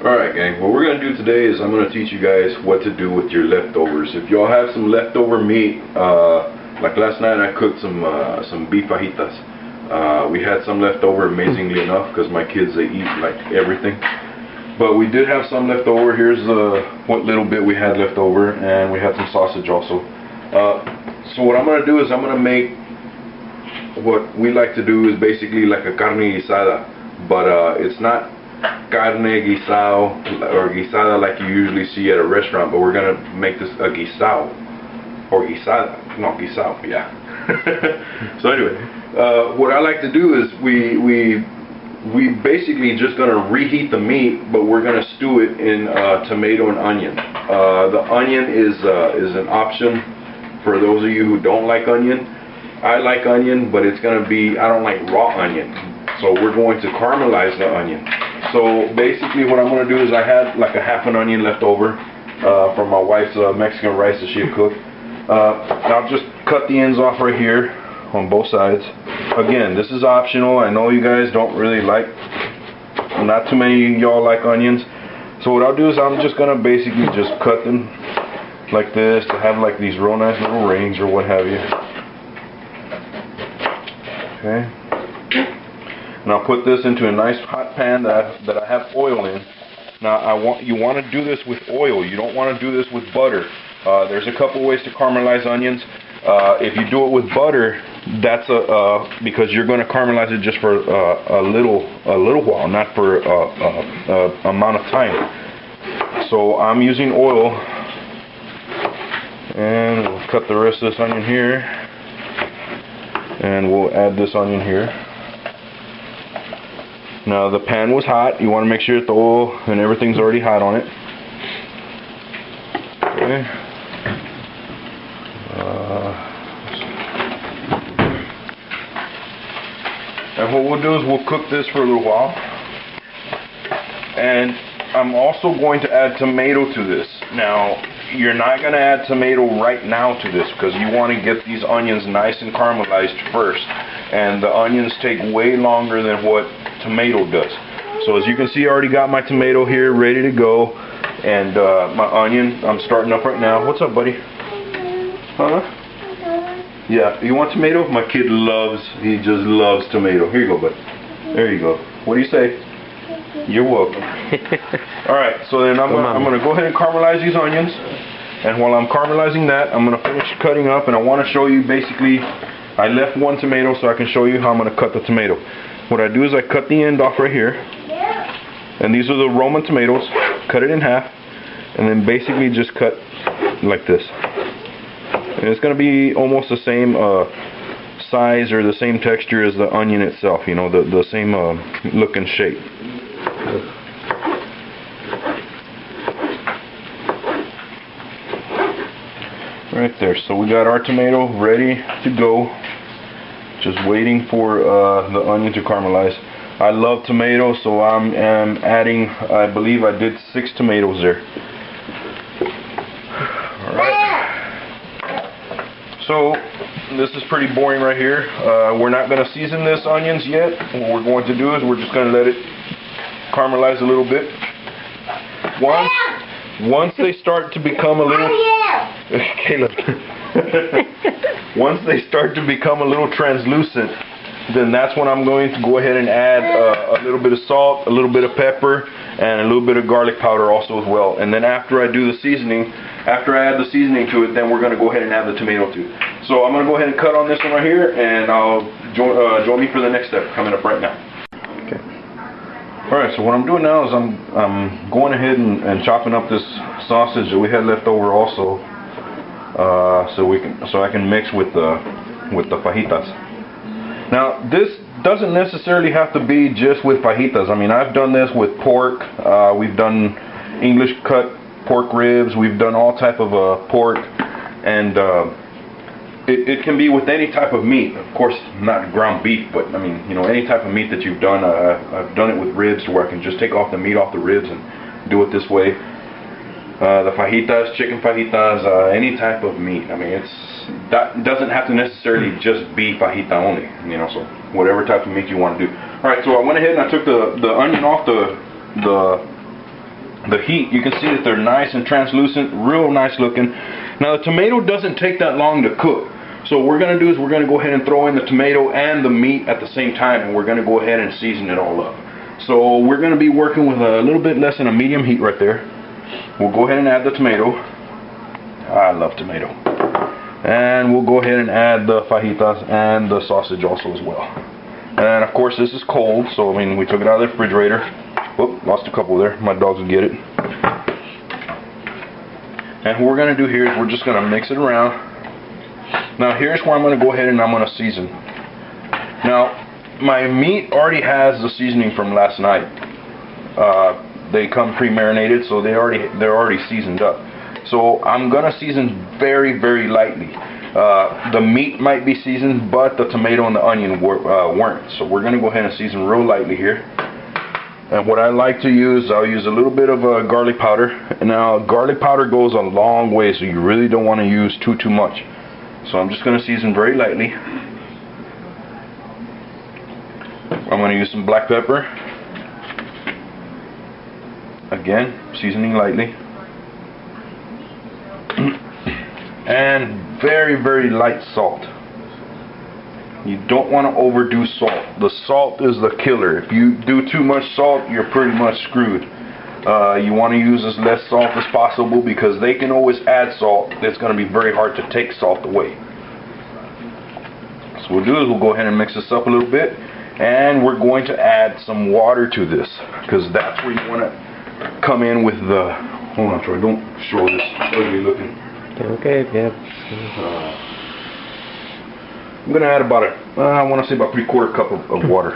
Alright gang, what we're going to do today is I'm going to teach you guys what to do with your leftovers. If y'all have some leftover meat, like last night I cooked some beef fajitas. We had some leftover, amazingly enough, because my kids, they eat like everything. But we did have some left over. Here's what little bit we had left over, and we had some sausage also. So what I'm going to do is I'm going to make what we like to do is basically like a carne guisada, but it's not carne guisado or guisada like you usually see at a restaurant, but we're going to make this a guisado or guisada. No, guisado, yeah. So anyway, what I like to do is we basically just going to reheat the meat, but we're going to stew it in tomato and onion. The onion is an option for those of you who don't like onion. I like onion, but it's going to be, I don't like raw onion. So we're going to caramelize the onion. So basically what I'm going to do is I had like a half an onion left over from my wife's Mexican rice that she had cooked. I'll just cut the ends off right here on both sides. Again, this is optional. I know you guys don't really like, not too many of y'all like onions. So what I'll do is I'm just going to basically just cut them like this to have like these real nice little rings or what have you. Okay. And I'll put this into a nice hot pan that I have oil in. Now you want to do this with oil. You don't want to do this with butter. There's a couple ways to caramelize onions. If you do it with butter, that's because you're going to caramelize it just for a little while, not for amount of time. So I'm using oil, and we'll cut the rest of this onion here, and we'll add this onion here. Now the pan was hot. You want to make sure that the oil and everything's already hot on it. Okay. And what we'll do is we'll cook this for a little while. And I'm also going to add tomato to this. Now, you're not going to add tomato right now to this because you want to get these onions nice and caramelized first. And the onions take way longer than what tomato does. So as you can see, I already got my tomato here ready to go. And my onion, I'm starting up right now. What's up, buddy? Huh? Yeah, you want tomato? My kid he just loves tomato. Here you go, bud. There you go. What do you say? You're welcome. Alright, so then I'm going to go ahead and caramelize these onions. And while I'm caramelizing that, I'm going to finish cutting up. And I want to show you basically, I left one tomato so I can show you how I'm going to cut the tomato. What I do is I cut the end off right here. And these are the Roman tomatoes. Cut it in half. And then basically just cut like this. And it's going to be almost the same size or the same texture as the onion itself, you know, the same look and shape. Right there. So we got our tomato ready to go. Just waiting for the onion to caramelize. I love tomatoes, so I'm adding, I believe I did 6 tomatoes there. So this is pretty boring right here. We're not going to season this onions yet. What we're going to do is we're just going to let it caramelize a little bit. Once they start to become a little Caleb. Once they start to become a little translucent, then that's when I'm going to go ahead and add a little bit of salt, a little bit of pepper, and a little bit of garlic powder also as well. And then after I do the seasoning, after I add the seasoning to it, then we're going to go ahead and add the tomato too. So I'm going to go ahead and cut on this one right here, and I'll join me for the next step coming up right now. Okay. Alright, so what I'm doing now is I'm going ahead and chopping up this sausage that we had left over also, so I can mix with the fajitas. Now this doesn't necessarily have to be just with fajitas. I mean, I've done this with pork. We've done English cut pork ribs. We've done all type of pork, and it can be with any type of meat. Of course, not ground beef, but I mean, you know, any type of meat that you've done. I've done it with ribs, where I can just take off the meat off the ribs and do it this way. The fajitas, chicken fajitas, any type of meat. I mean, that doesn't have to necessarily just be fajita only, you know, so whatever type of meat you want to do. Alright, so I went ahead and I took the onion off the the heat, you can see that they're nice and translucent, real nice looking. Now the tomato doesn't take that long to cook. So what we're going to do is we're going to go ahead and throw in the tomato and the meat at the same time, and we're going to go ahead and season it all up. So we're going to be working with a little bit less than a medium heat right there. We'll go ahead and add the tomato. I love tomato. And we'll go ahead and add the fajitas and the sausage also as well. And of course this is cold, so I mean we took it out of the refrigerator. Whoop, lost a couple there. My dogs will get it. And what we're going to do here is we're just going to mix it around. Now here's where I'm going to go ahead and I'm going to season. Now my meat already has the seasoning from last night. They come pre-marinated, so they're already seasoned up. So I'm going to season very, very lightly. The meat might be seasoned, but the tomato and the onion weren't. So we're going to go ahead and season real lightly here. And what I like to use, I'll use a little bit of garlic powder. And now garlic powder goes a long way, so you really don't want to use too much. So I'm just going to season very lightly. I'm going to use some black pepper. Again, seasoning lightly. And very, very light salt. You don't want to overdo salt. The salt is the killer. If you do too much salt, you're pretty much screwed. You want to use as less salt as possible because they can always add salt. It's going to be very hard to take salt away. So what we'll do is we'll go ahead and mix this up a little bit, and we're going to add some water to this because that's where you want to come in with the. Hold on, Troy. Don't show this ugly looking. Okay, yeah. I'm going to add about I want to say about 3/4 cup of water.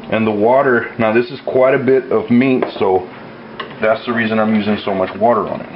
And the water, now this is quite a bit of meat, so that's the reason I'm using so much water on it.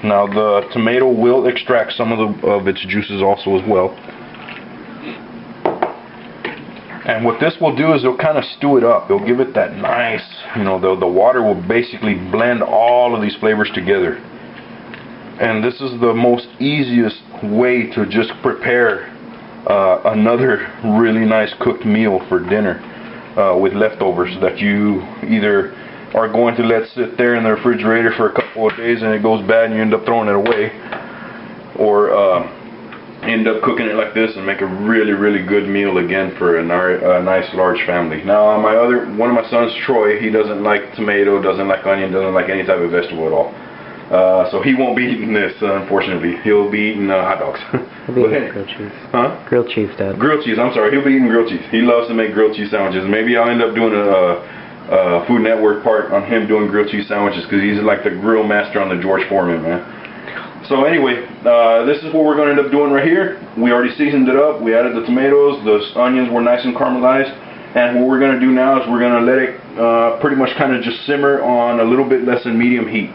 Now the tomato will extract some of its juices also as well. And what this will do is it'll kind of stew it up. It'll give it that nice, you know, the water will basically blend all of these flavors together. And this is the most easiest way to just prepare another really nice cooked meal for dinner with leftovers that you either are going to let sit there in the refrigerator for a couple of days and it goes bad and you end up throwing it away, or end up cooking it like this and make a really, really good meal again for a nice large family. Now one of my sons, Troy, he doesn't like tomato, doesn't like onion, doesn't like any type of vegetable at all. So he won't be eating this, unfortunately. He'll be eating hot dogs. He'll be eating grilled cheese. Huh? Grilled cheese, Dad. Grilled cheese, I'm sorry. He'll be eating grilled cheese. He loves to make grilled cheese sandwiches. Maybe I'll end up doing a Food Network part on him doing grilled cheese sandwiches because he's like the grill master on the George Foreman, man. So anyway, this is what we're going to end up doing right here. We already seasoned it up. We added the tomatoes. The onions were nice and caramelized. And what we're going to do now is we're going to let it pretty much kind of just simmer on a little bit less than medium heat.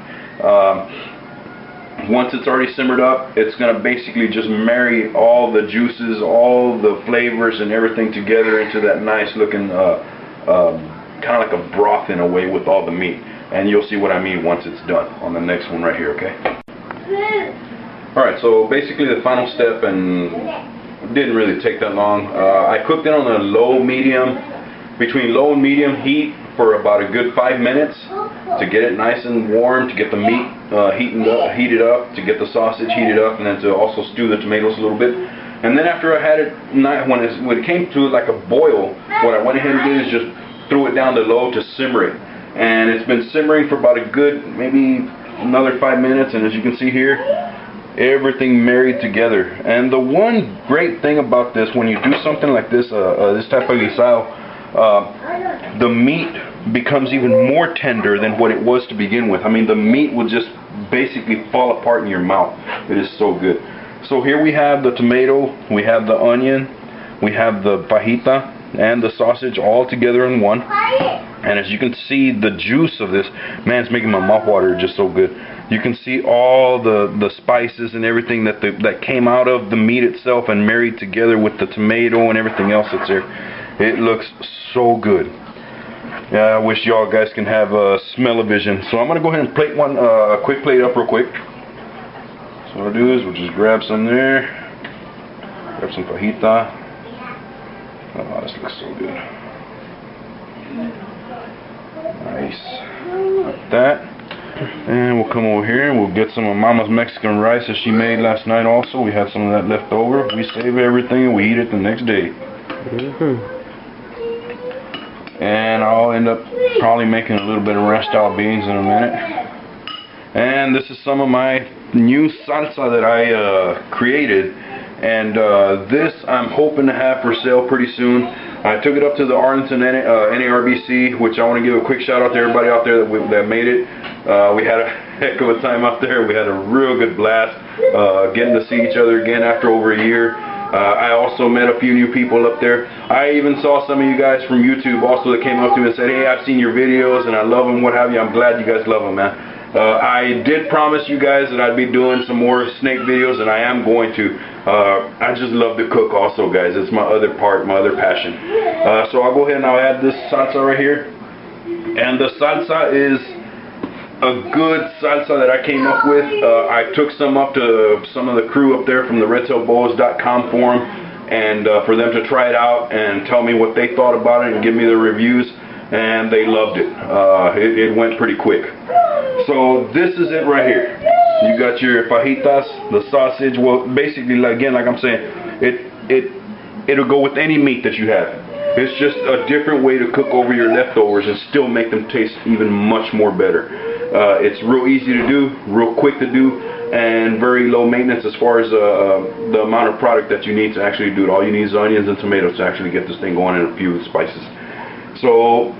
Once it's already simmered up, it's going to basically just marry all the juices, all the flavors and everything together into that nice looking kind of like a broth in a way with all the meat. And you'll see what I mean once it's done on the next one right here, okay? Alright, so basically the final step, and didn't really take that long. I cooked it on a between low and medium heat for about a good 5 minutes to get it nice and warm, to get the meat heated up, to get the sausage heated up, and then to also stew the tomatoes a little bit. And then after I had it, when it came to like a boil, what I went ahead and did is just threw it down to low to simmer it. And it's been simmering for about a good, maybe another 5 minutes, and as you can see here, everything married together. And the one great thing about this, when you do something like this, this type of guisado, the meat becomes even more tender than what it was to begin with. I mean, the meat will just basically fall apart in your mouth. It is so good. So here we have the tomato, we have the onion, we have the fajita and the sausage all together in one. And as you can see, the juice of this, man, it's making my mouth water just so good. You can see all the spices and everything that came out of the meat itself and married together with the tomato and everything else that's there. It looks so good. Yeah, I wish y'all guys can have a smell-o-vision. So I'm going to go ahead and plate a quick plate up real quick. So what I'll do is we'll just grab some there. Grab some fajita. Oh, this looks so good. Nice. Like that. And we'll come over here and we'll get some of Mama's Mexican rice that she made last night also. We had some of that left over. We save everything and we eat it the next day. And I'll end up probably making a little bit of Restal beans in a minute. And this is some of my new salsa that I created. And this I'm hoping to have for sale pretty soon. I took it up to the Arlington NARBC, which I want to give a quick shout out to everybody out there that made it. We had a heck of a time out there. We had a real good blast getting to see each other again after over a year. I also met a few new people up there. I even saw some of you guys from YouTube also that came up to me and said, hey, I've seen your videos and I love them, what have you. I'm glad you guys love them, man. I did promise you guys that I'd be doing some more snake videos, and I am going to. I just love to cook also, guys. It's my other part, my other passion. So I'll go ahead and I'll add this salsa right here. And the salsa is a good salsa that I came up with. I took some up to some of the crew up there from the redtailboas.com forum, and for them to try it out and tell me what they thought about it and give me the reviews, and they loved it. It went pretty quick. So this is it right here. You got your fajitas, the sausage. Well, basically, again, like I'm saying, it'll go with any meat that you have. It's just a different way to cook over your leftovers and still make them taste even much more better. It's real easy to do, real quick to do, and very low maintenance as far as the amount of product that you need to actually do it. All you need is onions and tomatoes to actually get this thing going, and a few spices. So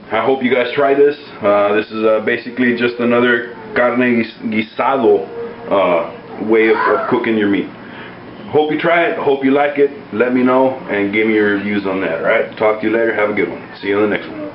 I hope you guys try this. This is basically just another carne guisado way of cooking your meat. Hope you try it. Hope you like it. Let me know and give me your reviews on that. Alright? Talk to you later. Have a good one. See you in the next one.